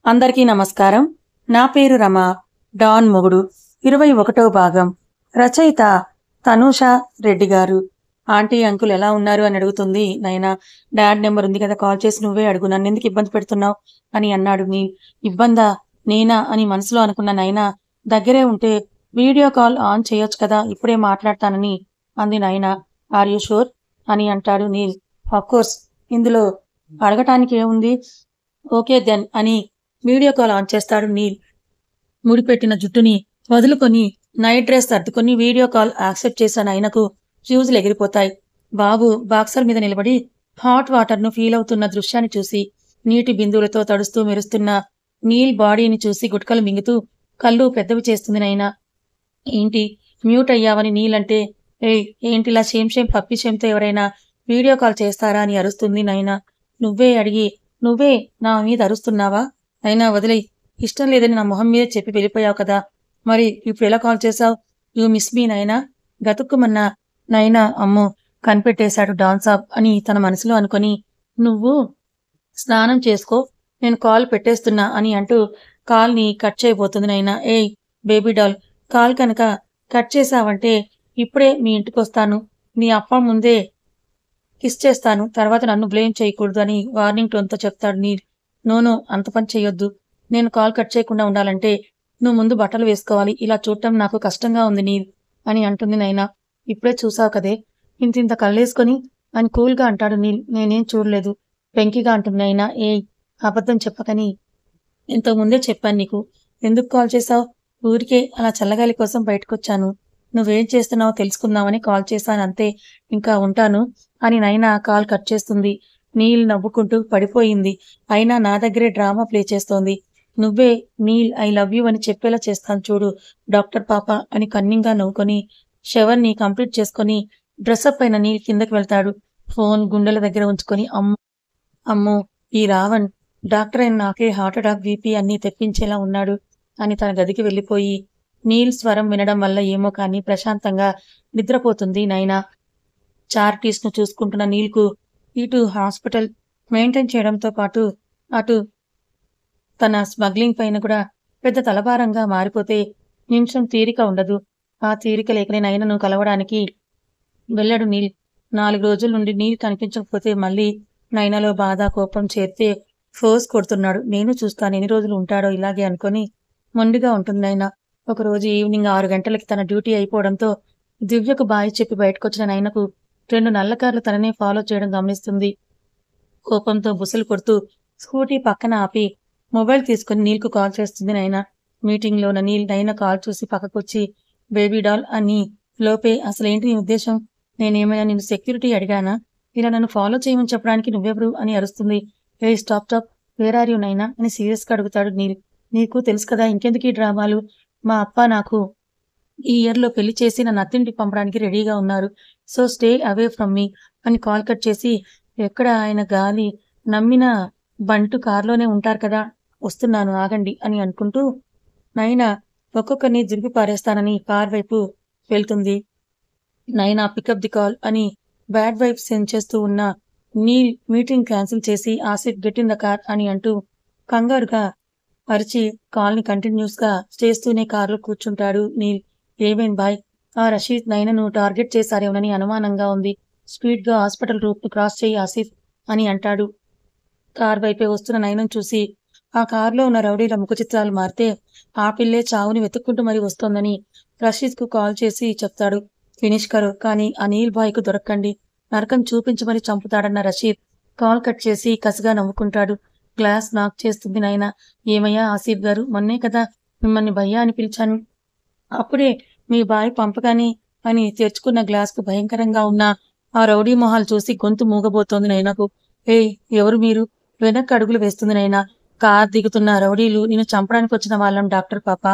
అందరికీ నమస్కారం. నా పేరు రమ. డాన్ మొగుడు 21వ భాగం. రచయిత తనూష రెడ్డి గారు. ఆంటీ అంకుల్ ఎలా ఉన్నారు అని అడుగుతుంది నైనా. డాడ్ నెంబర్ ఉంది కదా, కాల్ చేసి నువ్వే అడుగు, నన్నెందుకు ఇబ్బంది పెడుతున్నావు అని అన్నాడు నీల్. ఇబ్బందా నేనా అని మనసులో అనుకున్న నైనా దగ్గరే ఉంటే వీడియో కాల్ ఆన్ చేయొచ్చు కదా, ఇప్పుడే మాట్లాడతానని అంది నైనా. ఆర్ యూ షూర్ అని అంటాడు నీల్. కోర్స్, ఇందులో అడగటానికి ఏముంది, ఓకే దెన్ అని వీడియో కాల్ ఆన్ చేస్తాడు నీల్. ముడిపెట్టిన జుట్టుని వదులుకొని నైట్ డ్రెస్ సర్దుకొని వీడియో కాల్ యాక్సెప్ట్ చేసిన నైనకు ఫ్యూజులు ఎగిరిపోతాయి. బాబు బాక్సర్ మీద నిలబడి హాట్ వాటర్ను ఫీల్ అవుతున్న దృశ్యాన్ని చూసి నీటి బిందువులతో తడుస్తూ మెరుస్తున్న నీల్ బాడీని చూసి గుట్కలు మింగుతూ కళ్ళు పెద్దవి చేస్తుంది నైనా. ఏంటి మ్యూట్ అయ్యావని నీల్ అంటే, ఏంటిలా షేమ్ పప్పి షేమ్తో ఎవరైనా వీడియో కాల్ చేస్తారా అని అరుస్తుంది నైనా. నువ్వే అడిగి నువ్వే నా మీద అరుస్తున్నావా? అయినా వదిలేయ్, ఇష్టం లేదని నా మొహం మీద చెప్పి వెళ్ళిపోయావు కదా, మరి ఇప్పుడు ఎలా కాల్ చేశావు? యూ మిస్ మీ నైనా? గతుక్కుమన్నా నైనా అమ్మో కనిపెట్టేశాడు డాన్ సాబ్ అని తన మనసులో అనుకొని, నువ్వు స్నానం చేసుకో, నేను కాల్ పెట్టేస్తున్నా అని అంటూ కాల్ని కట్ చేయబోతుంది నైనా. బేబీ డాల్, కాల్ కనుక కట్ చేశావంటే ఇప్పుడే మీ ఇంటికొస్తాను, నీ అప్ప ముందే కిస్ చేస్తాను, తర్వాత నన్ను బ్లేమ్ చేయకూడదు అని వార్నింగ్ టోన్తో చెప్తాడు నీల్. నోనో, అంత పని చేయొద్దు. నేను కాల్ కట్ చేయకుండా ఉండాలంటే నువ్వు ముందు బట్టలు వేసుకోవాలి, ఇలా చూడటం నాకు కష్టంగా ఉంది నీల్ అని అంటుంది నైనా. ఇప్పుడే చూసావు కదే, ఇంత కళ్ళేసుకొని అని కూల్గా అంటాడు నీల్. నేనేం చూడలేదు వెంకిగా అంటుంది నైనా. అబద్ధం చెప్పకని ఇంతకుముందే చెప్పాను నీకు. ఎందుకు కాల్ చేశావు? ఊరికే అలా చల్లగాలి కోసం బయటకొచ్చాను, నువ్వేం చేస్తున్నావో తెలుసుకుందామని కాల్ చేశాను అంతే, ఇంకా ఉంటాను అని నైనా కాల్ కట్ చేస్తుంది. నీల్ నవ్వుకుంటూ పడిపోయింది. అయినా నా దగ్గరే డ్రామా ప్లే చేస్తోంది. నువ్వే నీల్ ఐ లవ్ యూ అని చెప్పేలా చేస్తాను చూడు డాక్టర్ పాప అని కన్నింగా నవ్వుకొని షవర్ని కంప్లీట్ చేసుకొని డ్రెస్అప్ అయిన నీల్ కిందకి వెళ్తాడు. ఫోన్ గుండెల దగ్గర ఉంచుకొని అమ్మో ఈ రావణ్ డాక్టర్ అయిన నాకే హార్ట్ అటాక్, బీపీ అన్నీ తెప్పించేలా ఉన్నాడు అని తన గదికి వెళ్ళిపోయి నీల్ స్వరం వినడం వల్ల ఏమో కానీ ప్రశాంతంగా నిద్రపోతుంది నైనా. చారిటీస్ను చూసుకుంటున్న నీల్కు ఇటు హాస్పిటల్ మెయింటైన్ చేయడంతో పాటు అటు తన స్మగ్లింగ్ పైన కూడా పెద్ద తలభారంగా మారిపోతే నిమిషం తీరిక ఉండదు. ఆ తీరిక లేకనే నైనను కలవడానికి వెళ్ళాడు నీల్. 4 రోజుల నుండి నీల్ కనిపించకపోతే మళ్ళీ నైనాలో బాధ కోపం చేరితే ఫోర్స్ కొడుతున్నాడు. నేను చూస్తాను ఎన్ని రోజులు ఉంటాడో ఇలాగే అనుకొని మొండిగా ఉంటుంది నైనా. ఒకరోజు ఈవినింగ్ 6 గంటలకి తన డ్యూటీ అయిపోవడంతో దివ్యకు బాయ్ చెప్పి బయటకొచ్చిన నైనకు 2 నల్ల కార్లు తననే ఫాలో చేయడం గమనిస్తుంది. కోపంతో బుసలు కొడుతూ స్కూటీ పక్కన ఆపి మొబైల్ తీసుకుని నీల్కు కాల్ చేస్తుంది నైనా. మీటింగ్లో ఉన్న నీల్ నైనా కాల్ చూసి పక్కకొచ్చి బేబీ డాల్ అని లోపే, అసలేంటి నీ ఉద్దేశం? నేనేమైనా నిన్ను సెక్యూరిటీ అడిగానా? ఇలా నన్ను ఫాలో చేయమని చెప్పడానికి నువ్వెవరు అని అరుస్తుంది. స్టాప్, వేర్ ఆర్ యూ నైనా అని సీరియస్గా అడుగుతాడు నీల్. నీకు తెలుసు కదా, ఇంకెందుకు ఈ డ్రామాలు? మా అప్ప నాకు ఈ ఇయర్లో పెళ్లి చేసి నన్ను అత్తింటికి పంపడానికి రెడీగా ఉన్నారు, సో స్టే అవే ఫ్రమ్ మీ అని కాల్ కట్ చేసి, ఎక్కడ ఆయన గాలి నమ్మిన బంటు కారులోనే ఉంటారు కదా, వస్తున్నాను ఆగండి అని అనుకుంటూ నైనా ఒక్కొక్కరిని జిరిపి పారేస్తానని కార్ వైపు వెళ్తుంది. నైనా పికప్ ది కాల్ అని బ్యాడ్ వైపు సెండ్ చేస్తూ ఉన్న నీల్ మీటింగ్ క్యాన్సిల్ చేసి Asif get in the car అని అంటూ కంగారుగా అరిచి కాల్ని కంటిన్యూస్గా చేస్తూనే కారులో కూర్చుంటాడు నీల్. ఏమేం బాయ్, ఆ రషీద్ నైనను టార్గెట్ చేశారేమోనని అనుమానంగా ఉంది, స్పీడ్గా హాస్పిటల్ రూట్ను క్రాస్ చేయి ఆసిఫ్ అని అంటాడు. కార్ వైపే వస్తున్న నైనను చూసి ఆ కారులో ఉన్న రౌడీల ముఖ చిత్రాలు మారితే ఆ పిల్లే చావుని వెతుక్కుంటూ మరీ వస్తోందని రషీద్కు కాల్ చేసి చెప్తాడు. ఫినిష్ కరో, కానీ ఆ నీల్ బాయ్కు దొరక్కండి, నరకం చూపించమని చంపుతాడన్న రషీద్ కాల్ కట్ చేసి కసిగా నవ్వుకుంటాడు. గ్లాస్ నాక్ చేస్తుంది నైనా. ఏమయ్యా ఆసిఫ్ గారు, మొన్నే కదా మిమ్మల్ని భయ్యా అని పిలిచాను, అప్పుడే మీ బాయ్ పంపగాని అని తెరుచుకున్న గ్లాస్కు భయంకరంగా ఉన్న ఆ రౌడీ మొహాలు చూసి గొంతు మూగబోతోంది నైనాకు. ఎవరు మీరు? వెనక్కి అడుగులు వేస్తుంది నైనా. కార్ దిగుతున్న రౌడీలు నిన్ను చంపడానికి వచ్చిన వాళ్ళం డాక్టర్ పాప,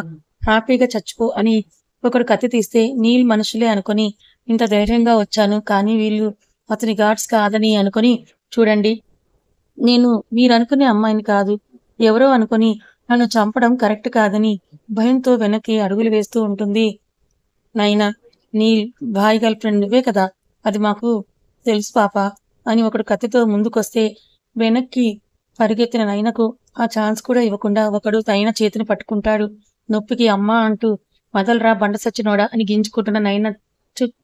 హ్యాపీగా చచ్చిపో అని ఒకడు కత్తి తీస్తే నీల్ మనుషులే అనుకొని ఇంత ధైర్యంగా వచ్చాను, కానీ వీళ్ళు అతని గార్డ్స్ కాదని అనుకొని చూడండి, నేను మీరనుకునే అమ్మాయిని కాదు, ఎవరో అనుకొని నన్ను చంపడం కరెక్ట్ కాదని భయంతో వెనక్కి అడుగులు వేస్తూ ఉంటుంది నైనా. నీల్ బాయ్ గర్ల్ ఫ్రెండ్ నువ్వే కదా, అది మాకు తెలుసు పాప అని ఒకడు కత్తితో ముందుకొస్తే వెనక్కి పరిగెత్తిన నయనకు ఆ ఛాన్స్ కూడా ఇవ్వకుండా ఒకడు నయన చేతిని పట్టుకుంటాడు. నొప్పికి అమ్మా అంటూ వదలరా బండ సచ్చినోడా అని గింజుకుంటున్న నయన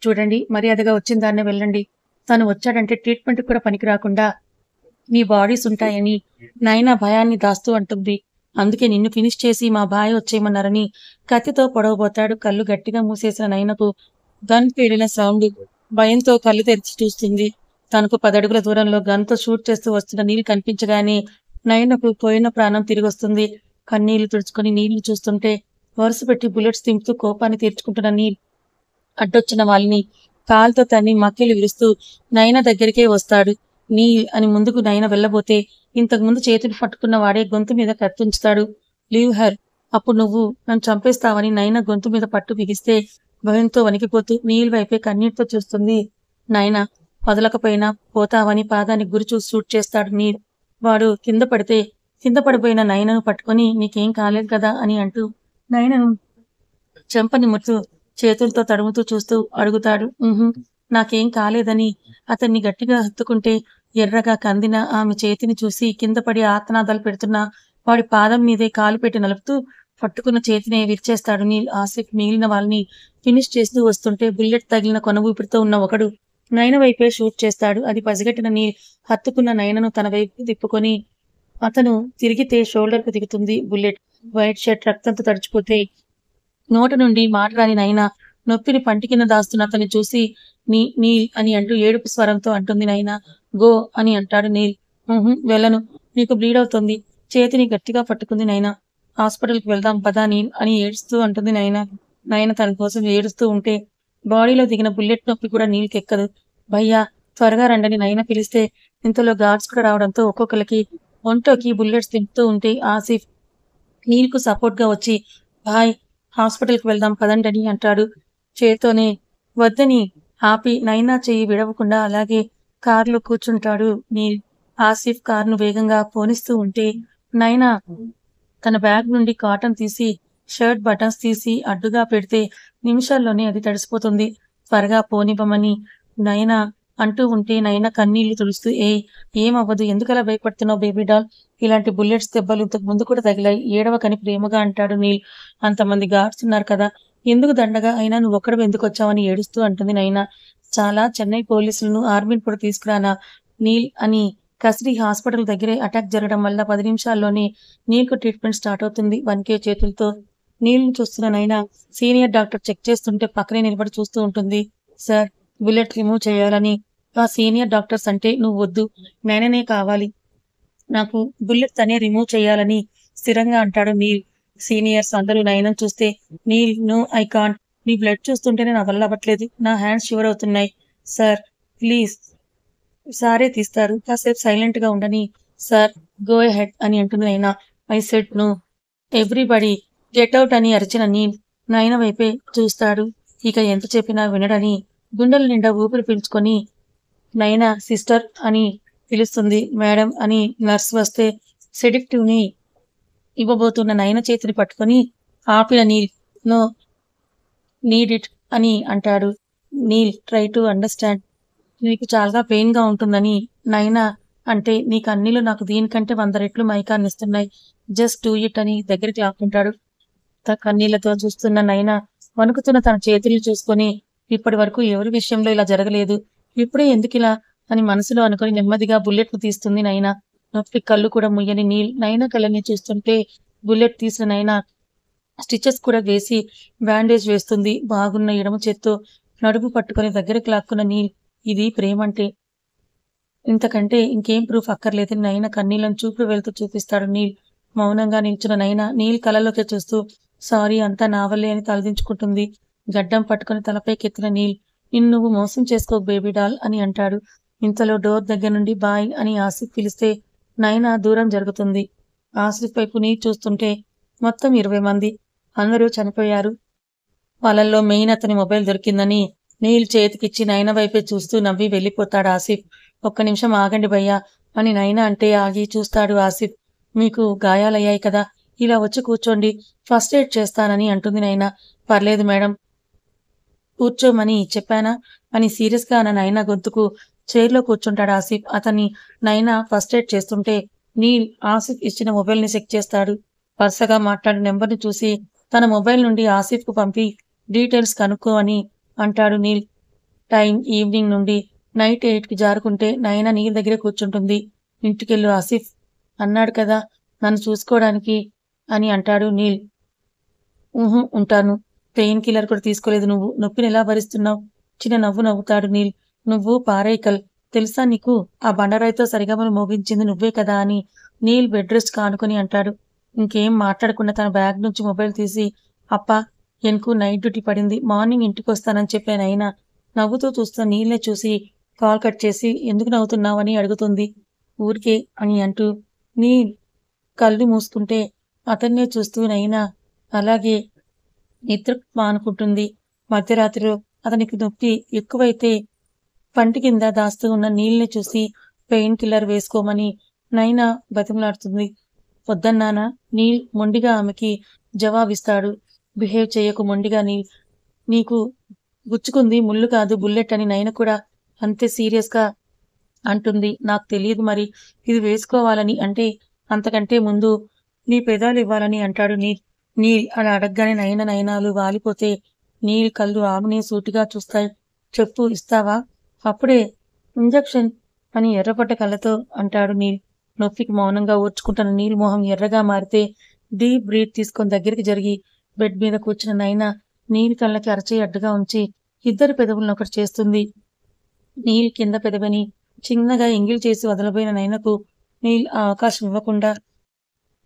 చూడండి మర్యాదగా వచ్చిన దాన్నే వెళ్ళండి. తను వచ్చాడంటే ట్రీట్మెంట్ కూడా పనికి రాకుండా మీ బాడీస్ ఉంటాయని నయన భయాన్ని దాస్తూ అంటుంది. అందుకే నిన్ను ఫినిష్ చేసి మా బాయ్ వచ్చేయమన్నారని కత్తితో పొడవబోతాడు. కళ్ళు గట్టిగా మూసేసిన నయనకు గన్ పేలిన సౌండ్ భయంతో కళ్ళు తెరిచి చూస్తుంది. తనకు 10 అడుగుల దూరంలో గన్తో షూట్ చేస్తూ వస్తున్న నీళ్ళు కనిపించగానే నయనకు పోయిన ప్రాణం తిరిగొస్తుంది. కన్నీళ్లు తుడుచుకొని నీళ్లు చూస్తుంటే వరుస పెట్టి బుల్లెట్స్ తింపుతూ కోపాన్ని తీర్చుకుంటున్న నీల్ అడ్డొచ్చిన వాళ్ళని కాలుతో తన్ని మక్కిలు విరుస్తూ నయన దగ్గరికే వస్తాడు. నీల్ అని ముందుకు నయన వెళ్ళబోతే ఇంతకుముందు చేతులు పట్టుకున్న వాడే గొంతు మీద కత్తుంచుతాడు. లీవ్ హర్, అప్పుడు నువ్వు నన్ను చంపేస్తావని నయన గొంతు మీద పట్టు బిగిస్తే భయంతో వణికిపోతూ నీల్ వైపే కన్నీటితో చూస్తుంది. నయన వదలకపోయినా పోతావని పాదానికి గురి చూసి షూట్ చేస్తాడు నీల్. వాడు కింద పడిపోయిన నయనను పట్టుకొని నీకేం కాలేదు కదా అని అంటూ నయనను చెంపని ముట్టు చేతులతో తడుముతూ చూస్తూ అడుగుతాడు. నాకేం కాలేదని అతన్ని గట్టిగా హత్తుకుంటే ఎర్రగా కందిన ఆమె చేతిని చూసి కింద పడి ఆర్తనాదాలు పెడుతున్న వాడి పాదం మీదే కాలు పెట్టి నలుపుతూ పట్టుకున్న చేతిని విరిచేస్తాడు నీల్. ఆసిఫ్ మిగిలిన వాళ్ళని ఫినిష్ చేస్తూ వస్తుంటే బుల్లెట్ తగిలిన కొన ఊపిరితో ఉన్న ఒకడు నయన వైపే షూట్ చేస్తాడు. అది పసిగట్టిన నీల్ హత్తుకున్న నయనను తన వైపు తిప్పుకొని అతను తిరిగితే షోల్డర్ కు దిగుతుంది బుల్లెట్. వైట్ షర్ట్ రక్తంతో తడిచిపోతే నోట నుండి మాట రాని నయన నొప్పిని పంటి కింద దాస్తున్న అతన్ని చూసి నీల్ అని అంటూ ఏడుపు స్వరంతో అంటుంది నయన. గో అని అంటాడు నీల్. వెళ్ళను, నీకు బ్లీడ్ అవుతుంది. చేతిని గట్టిగా పట్టుకుంది నయన. హాస్పిటల్కి వెళ్దాం పదా నీల్ అని ఏడుస్తూ అంటుంది నయన. నయన తన కోసం ఏడుస్తూ ఉంటే బాడీలో దిగిన బుల్లెట్ నొప్పి కూడా నీల్కెక్కదు. భయ్యా త్వరగా రండని నయన పిలిస్తే ఇంతలో గార్డ్స్ కూడా రావడంతో ఒక్కొక్కరికి ఒంటోకి బుల్లెట్స్ తింపుతూ ఉంటే ఆసిఫ్ నీల్కు సపోర్ట్ గా వచ్చి బాయ్ హాస్పిటల్కి వెళ్దాం పదండని అంటాడు. చేతోనే వద్దని ఆపి నైనా చెయ్యి విడవకుండా అలాగే కారులో కూర్చుంటాడు నీల్. ఆసిఫ్ కారును వేగంగా పోనిస్తూ ఉంటే నైనా తన బ్యాగ్ నుండి కాటన్ తీసి షర్ట్ బటన్స్ తీసి అడ్డుగా పెడితే నిమిషాల్లోనే అది తడిసిపోతుంది. త్వరగా పోనివ్వమని నయన అంటూ ఉంటే నయన కన్నీళ్లు తుడుస్తూ ఏమవ్వదు, ఎందుకలా భయపడుతున్నావు బేబీ డాల్, ఇలాంటి బుల్లెట్స్ దెబ్బలు ఇంతకు ముందు కూడా తగిలాయి, ఏడవకని ప్రేమగా అంటాడు నీల్. అంతమంది గార్డ్స్ ఉన్నారు కదా, ఎందుకు దండగా అయినా నువ్వు ఒక్కడు ఎందుకు వచ్చావని ఏడుస్తూ అంటుంది నయన. చాలా చెన్నై పోలీసులను ఆర్మీని కూడా తీసుకురానా నీల్ అని కసిరి హాస్పిటల్ దగ్గరే అటాక్ జరగడం వల్ల 10 నిమిషాల్లోనే నీల్కు ట్రీట్మెంట్ స్టార్ట్ అవుతుంది. వన్కే చేతులతో నీళ్లను చూస్తున్న నైనా సీనియర్ డాక్టర్ చెక్ చేస్తుంటే పక్కనే నిలబడి చూస్తూ ఉంటుంది. సార్ బుల్లెట్ రిమూవ్ చేయాలని ఆ సీనియర్ డాక్టర్స్ అంటే నువ్వు వద్దు, నైననే కావాలి, నాకు బుల్లెట్ తనే రిమూవ్ చేయాలని స్థిరంగా అంటాడు నీల్. సీనియర్స్ అందరూ నయనం చూస్తే నీల్ నో ఐ కాంట్, నీ బ్లడ్ చూస్తుంటేనే నా వల్ల అవ్వట్లేదు, నా హ్యాండ్స్ షివర్ అవుతున్నాయి సార్ ప్లీజ్. సారే తీస్తారు, కాసేపు సైలెంట్ గా ఉండని. సార్ గో హెడ్ అని అంటుంది Naina. I said no, everybody get out అని అరిచిన నీల్ నయన వైపే చూస్తాడు. ఇక ఎంత చెప్పినా వినడని గుండెల నిండా ఊపిరి పీల్చుకొని నయన సిస్టర్ అని పిలుస్తుంది. మేడం అని నర్స్ వస్తే సెడిక్టివ్ ని ఇవ్వబోతున్న నయన చేతిని పట్టుకొని ఆపిన నీల్ నో నీడ్ ఇట్ అని అంటాడు. నీల్ ట్రై టు అండర్స్టాండ్, నీకు చాలా పెయిన్ గా ఉంటుందని నయన అంటే నీ కన్నీళ్ళు నాకు దీనికంటే 100 రెట్లు మైకాన్ని ఇస్తున్నాయి, జస్ట్ డూ ఇట్ అని దగ్గరికి లాక్కుంటాడు. కన్నీళ్లతో చూస్తున్న నయన వణుకుతున్న తన చేతులు చూసుకొని ఇప్పటి వరకు ఎవరి విషయంలో ఇలా జరగలేదు, ఇప్పుడే ఎందుకిలా అని మనసులో అనుకుని నెమ్మదిగా బుల్లెట్ ను తీస్తుంది నయన. నొప్పి కళ్ళు కూడా ముయ్యని నీల్ నయన కళ్ళని చూస్తుంటే బుల్లెట్ తీసిన నయన స్టిచెస్ కూడా వేసి బ్యాండేజ్ వేస్తుంది. బాగున్న ఎడమ చేత్తో నడుము పట్టుకొని దగ్గరికి లాక్కున్న నీల్ ఇది ప్రేమంటే ఇంతకంటే ఇంకేం ప్రూఫ్ అక్కర్లేదని నయన కన్నీళ్ళను చూపుడు వెళ్తూ చూపిస్తాడు నీల్. మౌనంగా నిల్చున్న నయన నీల్ కళ్ళలోకి చూస్తూ సారీ అంతా నా వల్లే అని తలదించుకుంటుంది. గడ్డం పట్టుకుని తలపైకెత్తిన నీల్ నిన్ను నువ్వు మోసం చేసుకో బేబీ డాల్ అని అంటాడు. ఇంతలో డోర్ దగ్గర నుండి బాయ్ అని ఆసిఫ్ పిలిస్తే నయన దూరం జరుగుతుంది. ఆసిఫ్ వైపు నీల్ చూస్తుంటే మొత్తం 20 మంది, అందరూ చనిపోయారు. వాళ్ళల్లో మెయిన్ అతని మొబైల్ దొరికిందని నీల్ చేతికిచ్చి నయన వైపే చూస్తూ నవ్వి వెళ్ళిపోతాడు ఆసిఫ్. ఒక్క నిమిషం ఆగండి భయ్యా అని నయన అంటే ఆగి చూస్తాడు ఆసిఫ్. మీకు గాయాలయ్యాయి కదా, ఇలా వచ్చి కూర్చోండి, ఫస్ట్ ఎయిడ్ చేస్తానని అంటుంది నయన. పర్లేదు మేడం, కూర్చోమని చెప్పానా అని సీరియస్ గా అన్న నయన గొంతుకు చైర్లో కూర్చుంటాడు ఆసిఫ్. అతన్ని నయన ఫస్ట్ ఎయిడ్ చేస్తుంటే నీల్ ఆసిఫ్ ఇచ్చిన మొబైల్ని చెక్ చేస్తాడు. వరుసగా మాట్లాడిన నెంబర్ని చూసి తన మొబైల్ నుండి ఆసిఫ్కు పంపి డీటెయిల్స్ కనుక్కో అని అంటాడు నీల్. టైం ఈవినింగ్ నుండి నైట్ 8కి జారుకుంటే నయన నీల్ దగ్గరే కూర్చుంటుంది. ఇంటికెళ్ళు ఆసిఫ్ అన్నాడు కదా నన్ను చూసుకోవడానికి అని అంటాడు నీల్. ఉంటాను. పెయిన్ కిల్లర్ కూడా తీసుకోలేదు నువ్వు. నొప్పిని ఎలా భరిస్తున్నావు? చిన్న నవ్వు నవ్వుతాడు నీల్. నువ్వు పారైకల్ తెలుసా నీకు? ఆ బండరాయితో సరిగమలు మోగించింది నువ్వే కదా అని నీల్ బెడ్ రెస్ట్ కానుకొని అంటాడు. ఇంకేం మాట్లాడకుండా తన బ్యాగ్ నుంచి మొబైల్ తీసి అప్పా ఎన్కు నైట్ డ్యూటీ పడింది. మార్నింగ్ ఇంటికి వస్తానని చెప్పాను. అయినా నవ్వుతూ చూస్తున్న నీళ్ళే చూసి కాల్ కట్ చేసి ఎందుకు నవ్వుతున్నావని అడుగుతుంది. ఊరికే అని అంటూ నీల్ కళ్ళు మూసుకుంటే అతన్నే చూస్తూ నైనా అలాగే నిద్ర మానుకుంటుంది. మధ్యరాత్రిలో అతనికి నొప్పి ఎక్కువైతే పంటి కింద దాస్తూ ఉన్న నీళ్ళని చూసి పెయిన్ కిల్లర్ వేసుకోమని నైనా బతిమలాడుతుంది. వద్దన్నానా? నీల్ మొండిగా ఆమెకి జవాబిస్తాడు. బిహేవ్ చేయకు మొండిగా నీల్. నీకు గుచ్చుకుంది ముళ్ళు కాదు బుల్లెట్ అని నైనా కూడా అంతే సీరియస్గా అంటుంది. నాకు తెలియదు మరి ఇది వేసుకోవాలని. అంటే అంతకంటే ముందు నీ పెదాలు ఇవ్వాలని అంటాడు నీల్. నీల్ అలా అడగగానే నయనాలు వాలిపోతే నీల్ కళ్ళు ఆమెనే సూటిగా చూస్తాయి. చెప్పు ఇస్తావా? అప్పుడే ఇంజెక్షన్ అని ఎర్రపడ్డ కళ్ళతో అంటాడు నీల్. నొప్పికి మౌనంగా ఓర్చుకుంటున్న నీల్ మొహం ఎర్రగా మారితే డీప్ బ్రీత్ తీసుకొని దగ్గరికి జరిగి బెడ్ మీద కూర్చున్న నైనా నీల్ కళ్ళకి అరచేయి అడ్డుగా ఉంచి ఇద్దరు పెదవులను ఒకటి చేస్తుంది. నీల్ కింద పెదవిని చిన్నగా ఎంగిల్ చేసి వదలబోయిన నైనకు నీల్ ఆ అవకాశం ఇవ్వకుండా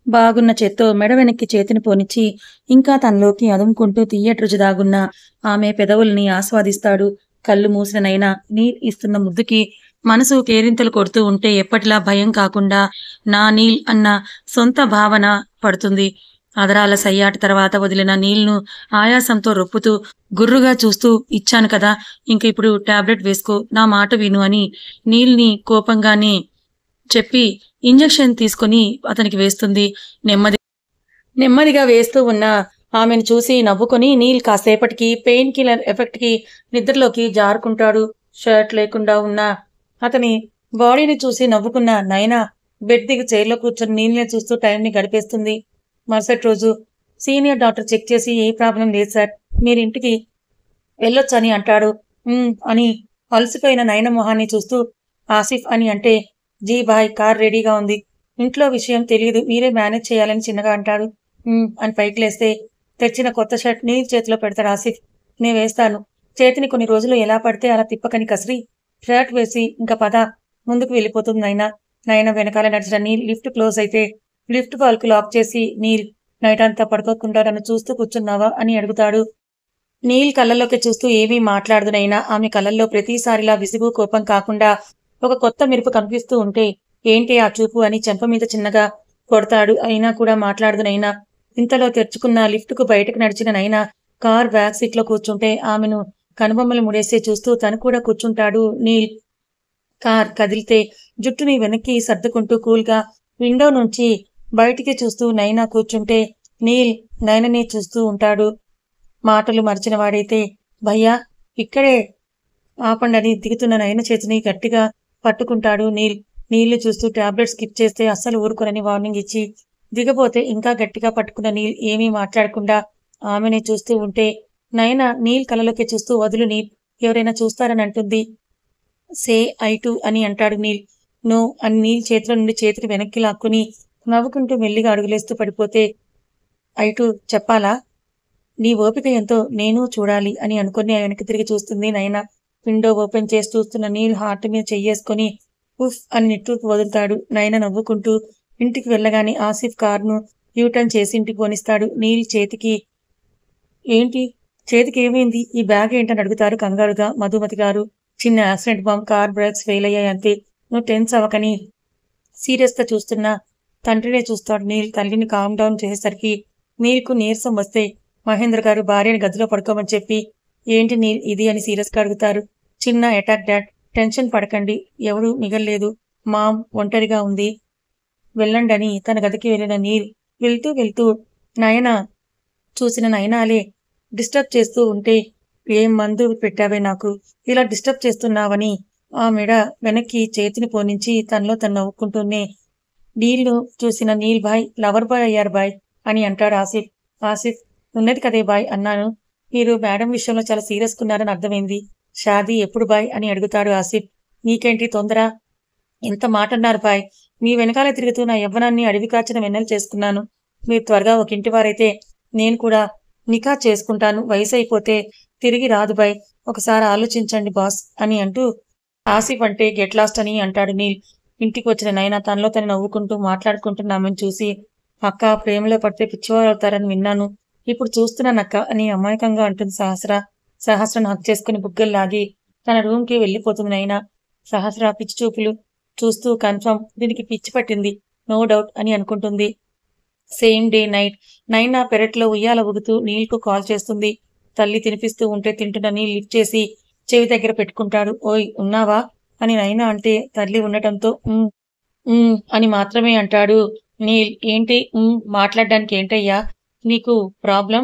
బాగున్న చేత్తో మెడ వెనక్కి చేతిని పోనిచ్చి ఇంకా తనలోకి అదుముకుంటూ తీయటి రుచి దాగున్న ఆమె పెదవుల్ని ఆస్వాదిస్తాడు. కళ్ళు మూసిన నైనా నీల్ ఇస్తున్న ముద్దుకి మనసు కేరింతలు కొడుతూ ఉంటే ఎప్పటిలా భయం కాకుండా నా నీల్ అన్న సొంత భావన పడుతుంది. అదరాల సయ్యాటి తర్వాత వదిలిన నీల్ను ఆయాసంతో రొప్పుతూ గుర్రుగా చూస్తూ ఇచ్చాను కదా ఇంక ఇప్పుడు టాబ్లెట్ వేసుకో నా మాట విను అని నీల్ని కోపంగానే చెప్పి ఇంజెక్షన్ తీసుకొని అతనికి వేస్తుంది. నెమ్మదిగా వేస్తూ ఉన్న ఆమెను చూసి నవ్వుకొని నీల్ కాసేపటికి పెయిన్ కిల్లర్ ఎఫెక్ట్కి నిద్రలోకి జారుకుంటాడు. షర్ట్ లేకుండా ఉన్న అతని బాడీని చూసి నవ్వుకున్న నైనా బెడ్ దిగి చైర్లో కూర్చొని నీళ్ళని చూస్తూ టైంని గడిపేస్తుంది. మరుసటి రోజు సీనియర్ డాక్టర్ చెక్ చేసి ఏ ప్రాబ్లం లేదు సార్ మీరు ఇంటికి వెళ్ళొచ్చని అంటాడు. అని అలసిపోయిన నయన మొహాన్ని చూస్తూ ఆసిఫ్ అని అంటే జీ బాయ్ కార్ రెడీగా ఉంది. ఇంట్లో విషయం తెలియదు మీరే మేనేజ్ చేయాలని చిన్నగా అంటాడు. అని పైకి లేస్తే తెచ్చిన కొత్త షర్ట్ నీ చేతిలో పెడతాడు ఆసిఫ్. నేను వేస్తాను. చేతిని కొన్ని రోజులు ఎలా పడితే అలా తిప్పకని కసిరి షర్ట్ వేసి ఇంకా పద ముందుకు వెళ్ళిపోతుంది నయన వెనకాల నడిచిన నీల్ లిఫ్ట్ క్లోజ్ అయితే లిఫ్ట్ బాల్కు లాక్ చేసి నీల్ నైట్ అంతా పడుకోకుండా నన్ను చూస్తూ కూర్చున్నావా అని అడుగుతాడు. నీల్ కళ్ళల్లోకి చూస్తూ ఏమీ మాట్లాడదు నైనా. ఆమె కళ్ళల్లో ప్రతిసారిలా విసుగు కోపం కాకుండా ఒక కొత్త మెరుపు కనిపిస్తూ ఉంటే ఏంటి ఆ చూపు అని చెంప మీద చిన్నగా కొడతాడు. అయినా కూడా మాట్లాడదు నైనా. ఇంతలో తెరుచుకున్న లిఫ్ట్కు బయటకు నడిచిన నైనా కార్ బ్యాక్ సీట్లో కూర్చుంటే ఆమెను కనుబొమ్మలు ముడేసి చూస్తూ తను కూడా కూర్చుంటాడు నీల్. కార్ కదిలితే జుట్టుని వెనక్కి సర్దుకుంటూ కూల్గా విండో నుంచి బయటికి చూస్తూ నైనా కూర్చుంటే నీల్ నైనని చూస్తూ ఉంటాడు. మాటలు మరిచిన వాడైతే భయ్యా ఇక్కడే ఆపండని దిగుతున్న నయన చేతిని గట్టిగా పట్టుకుంటాడు నీల్. నీళ్లు చూస్తూ టాబ్లెట్ స్కిప్ చేస్తే అస్సలు ఊరుకోనని వార్నింగ్ ఇచ్చి దిగబోతే ఇంకా గట్టిగా పట్టుకున్న నీల్ ఏమీ మాట్లాడకుండా ఆమెనే చూస్తూ ఉంటే నయన నీల్ కళ్ళలోకి చూస్తూ వదులు నీల్ ఎవరైనా చూస్తారని అంటుంది. సే ఐటు అని అంటాడు నీల్. నో అని నీల్ చేతిలో నుండి చేతికి వెనక్కి లాక్కుని నవ్వుకుంటూ మెల్లిగా అడుగులేస్తూ పడిపోతే ఐటు చెప్పాలా? నీ ఓపిక ఎంతో నేను చూడాలి అని అనుకుని వెనక్కి తిరిగి చూస్తుంది నయన. విండో ఓపెన్ చేసి చూస్తున్న నీల్ హార్ట్ మీద చెయ్యేసుకొని ఉఫ్ అని నిట్టూర్పు వదులుతాడు. నయన నవ్వుకుంటూ ఇంటికి వెళ్ళగానే ఆసిఫ్ కార్ను యూటర్న్ చేసి ఇంటికి పోనిస్తాడు. నీల్ చేతికి ఏమైంది? ఈ బ్యాగ్ ఏంటని అడుగుతారు కంగారుగా మధుమతి గారు. చిన్న accident bomb car brakes fail అయ్యాయి అంతే. నువ్వు టెన్స్ అవ్వకని సీరియస్గా చూస్తున్నా తండ్రినే చూస్తాడు నీల్. తల్లిని కామ్ డౌన్ చేసేసరికి నీల్కు నీరసం వస్తే మహేంద్ర గారు భార్యని గదిలో పడుకోమని చెప్పి ఏంటి నీల్ ఇది అని సీరియస్గా అడుగుతారు. చిన్న అటాక్ డాడ్ టెన్షన్ పడకండి ఎవరు మిగల్లేదు మామ్ ఒంటరిగా ఉంది వెళ్ళండి అని తన గదికి వెళ్ళిన నీల్ వెళ్తూ నయన చూసిన నయనాలే డిస్టర్బ్ చేస్తూ ఉంటే ఏం మందు పెట్టావే నాకు ఇలా డిస్టర్బ్ చేస్తున్నావని ఆ మెడ వెనక్కి చేతిని పోనించి తనలో తను నవ్వుకుంటూనే నీల్ను చూసిన నీల్ బాయ్ లవర్ బాయ్ అయ్యారు బాయ్ అని అంటాడు ఆసిఫ్. ఆసిఫ్, ఉన్నది కదే బాయ్ అన్నాను. మీరు మేడం విషయంలో చాలా సీరియస్గా ఉన్నారని అర్థమైంది. షాదీ ఎప్పుడు బాయ్ అని అడుగుతాడు ఆసిఫ్. నీకేంటి తొందర? ఎంత మాట అన్నారు బాయ్. మీ వెనకాల తిరుగుతూ నా యవ్వనాన్ని అడవి కాచిన వెన్నెలు చేసుకున్నాను. మీరు త్వరగా ఒక ఇంటి వారైతే నేను కూడా నికా చేసుకుంటాను. వయసు అయిపోతే తిరిగి రాదు బాయ్. ఒకసారి ఆలోచించండి బాస్ అని అంటూ ఆసిఫ్ అంటే గెట్ లాస్ట్ అని అంటాడు నీల్. ఇంటికి వచ్చిన నైనా తనలో తను నవ్వుకుంటూ మాట్లాడుకుంటున్నామని చూసి, అక్క ప్రేమలో పడితే పిచ్చివారు అవుతారని విన్నాను. ఇప్పుడు చూస్తున్నానక్క అని అమాయకంగా అంటుంది సహస్ర. సహస్రను హక్ చేసుకుని బుగ్గల్లాగి తన రూమ్కి వెళ్ళిపోతుంది నైనా. సహస్ర పిచ్చి చూపులు చూస్తూ కన్ఫర్మ్ దీనికి పిచ్చి పట్టింది, నో డౌట్ అని అనుకుంటుంది. సేమ్ డే నైట్ నైనా పెరట్లో ఉయ్యాల ఊగుతూ నీల్కు కాల్ చేస్తుంది. తల్లి తినిపిస్తూ ఉంటే తింటున్న నీల్ లిఫ్ట్ చేసి చెవి దగ్గర పెట్టుకుంటాడు. ఓయ్ ఉన్నావా అని నైనా అంటే తల్లి ఉండటంతో అని మాత్రమే అంటాడు నీల్. ఏంటి మాట్లాడడానికి ఏంటయ్యా నీకు ప్రాబ్లం?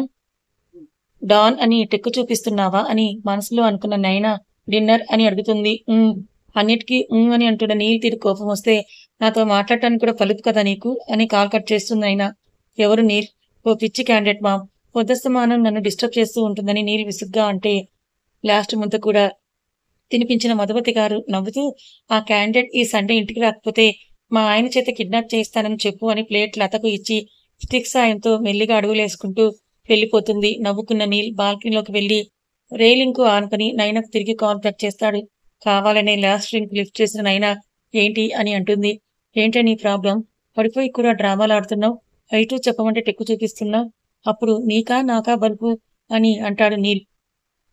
డాన్ అని టెక్కు చూపిస్తున్నావా అని మనసులో అనుకున్న నైనా డిన్నర్ అని అడుగుతుంది. అన్నిటికీ అని అంటున్న నీల్ తీరు కోపం వస్తే, నాతో మాట్లాడటానికి కూడా పలుపు కదా నీకు అని కాల్ కట్ చేస్తుంది అయినా. ఎవరు నీల్? ఓ పిచ్చి క్యాండిడేట్ మామ్. పొద్దుస్తమానం నన్ను డిస్టర్బ్ చేస్తూ ఉంటుందని నీల్ విసుగ్గా అంటే, లాస్ట్ ముద్ద కూడా తినిపించిన మధుమతి గారు నవ్వుతూ, ఆ క్యాండిడేట్ ఈ సండే ఇంటికి రాకపోతే మా ఆయన చేత కిడ్నాప్ చేయిస్తానని చెప్పు అని ప్లేట్ లతకు ఇచ్చి స్టిక్ సాయంతో మెల్లిగా అడుగులేసుకుంటూ వెళ్ళిపోతుంది. నవ్వుకున్న నీల్ బాల్కనీలోకి వెళ్లి రైలింగ్కు ఆనుకుని నైనాకు తిరిగి కాల్ బ్యాక్ చేస్తాడు. కావాలనే లాస్ట్ డ్రింక్ లిఫ్ట్ చేసిన నైనా ఏంటి అని అంటుంది. ఏంటే నీ ప్రాబ్లం? పడిపోయి కూడా డ్రామాలు ఆడుతున్నావు. ఐటూ చెప్పమంటే టెక్కు చూపిస్తున్నావు. అప్పుడు నీకా నాకా బల్బు అని అంటాడు నీల్.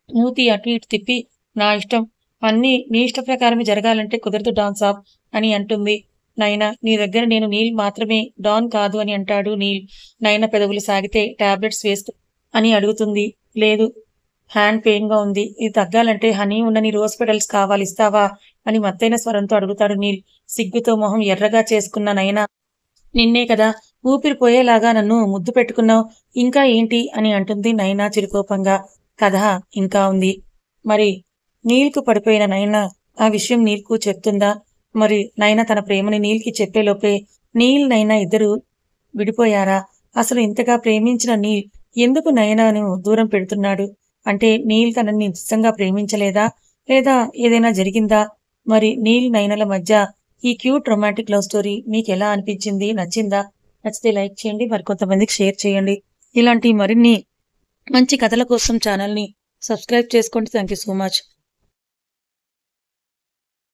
మూతి అటు ఇటు తిప్పి, నా ఇష్టం, అన్నీ నీ ఇష్ట ప్రకారమే జరగాలంటే కుదరదు డాన్ సాబ్ అని అంటుంది. నైనా నీ దగ్గర నేను నీల్ మాత్రమే, డాన్ కాదు అని అంటాడు నీల్. నైనా పెదవులు సాగితే టాబ్లెట్స్ వేస్తూ అని అడుగుతుంది. లేదు, హ్యాండ్ పెయిన్ గా ఉంది. ఇది తగ్గాలంటే హనీ ఉన్నని రోజ్ పెటల్స్ కావాలి, ఇస్తావా అని మత్తైన స్వరంతో అడుగుతాడు నీల్. సిగ్గుతో మొహం ఎర్రగా చేసుకున్న నైనా, నిన్నే కదా ఊపిరి పోయేలాగా నన్ను ముద్దు పెట్టుకున్నావు, ఇంకా ఏంటి అని అంటుంది నైనా చిరుకోపంగా. కథ ఇంకా ఉంది. మరి నీల్కు పడిపోయిన నైనా ఆ విషయం నీల్కు చెప్తుందా? మరి నైనా తన ప్రేమని నీల్కి చెప్పేలోపే నీల్ నైనా ఇద్దరు విడిపోయారా? అసలు ఇంతగా ప్రేమించిన నీల్ ఎందుకు నైనాను దూరం పెడుతున్నాడు? అంటే నీల్ తనని నిజంగా ప్రేమించలేదా? లేదా ఏదైనా జరిగిందా? మరి నీల్ నైనల మధ్య ఈ క్యూట్ రొమాంటిక్ లవ్ స్టోరీ మీకు ఎలా అనిపించింది? నచ్చిందా? నచ్చితే లైక్ చేయండి, మరికొంతమందికి షేర్ చేయండి. ఇలాంటి మరిన్ని మంచి కథల కోసం ఛానల్ని సబ్స్క్రైబ్ చేసుకోండి. Thank you so much.